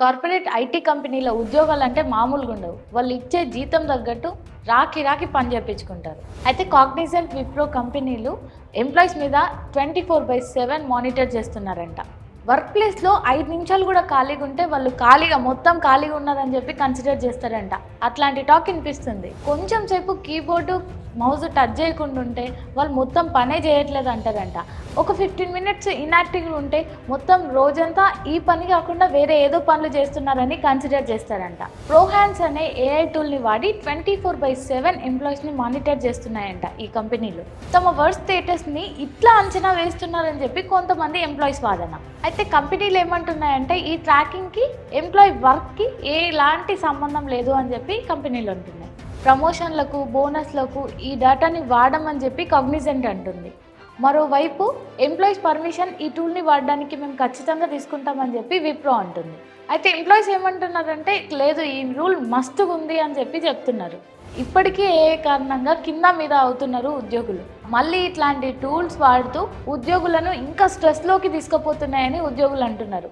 Corporate IT కంపెనీల ఉద్యోగాలంటే మామూలుగా ఉండవు. వాళ్ళు ఇచ్చే జీతం తగ్గట్టు రాకి పని చేపించుకుంటారు. అయితే కాగ్నిజెంట్, విప్రో కంపెనీలు ఎంప్లాయీస్ మీద 24/7 మానిటర్ చేస్తున్నారంట. వర్క్ ప్లేస్లో 5 నిమిషాలు కూడా ఖాళీగా ఉంటే వాళ్ళు మొత్తం ఖాళీగా ఉన్నారని చెప్పి కన్సిడర్ చేస్తారంట. అట్లాంటి టాక్ వినిపిస్తుంది. కొంచెం సేపు కీబోర్డు మౌజ్ టచ్ చేయకుండా ఉంటే వాళ్ళు మొత్తం పనే చేయట్లేదు అంటారంట. ఒక 15 మినిట్స్ ఇన్యాక్టివ్గా ఉంటే మొత్తం రోజంతా ఈ పని కాకుండా వేరే ఏదో పనులు చేస్తున్నారని కన్సిడర్ చేస్తారంట. ప్రోహాన్స్ అనే ఏఐ టూల్ని వాడి 24/7 ఎంప్లాయీస్ని మానిటర్ చేస్తున్నాయంట ఈ కంపెనీలు. తమ వర్క్ స్టేటస్ని ఇట్లా అంచనా వేస్తున్నారని చెప్పి కొంతమంది ఎంప్లాయీస్ వాదన. అయితే కంపెనీలు ఏమంటున్నాయంటే ఈ ట్రాకింగ్కి ఎంప్లాయీ వర్క్కి ఎలాంటి సంబంధం లేదు అని చెప్పి కంపెనీలు అంటున్నాయి. ప్రమోషన్లకు, బోనస్లకు ఈ డేటాని వాడమని చెప్పి కాగ్నిజెంట్ అంటుంది. మరోవైపు ఎంప్లాయీస్ పర్మిషన్ ఈ టూల్ని వాడడానికి మేము ఖచ్చితంగా తీసుకుంటామని చెప్పి విప్రో అంటుంది. అయితే ఎంప్లాయీస్ ఏమంటున్నారంటే లేదు, ఈ రూల్ మస్ట్ ఉంది అని చెప్పి చెప్తున్నారు. ఇప్పటికీ ఏ కారణంగా కింద మీద అవుతున్నారు ఉద్యోగులు. మళ్ళీ ఇట్లాంటి టూల్స్ వాడుతూ ఉద్యోగులను ఇంకా స్ట్రెస్లోకి తీసుకుపోతున్నాయని ఉద్యోగులు అంటున్నారు.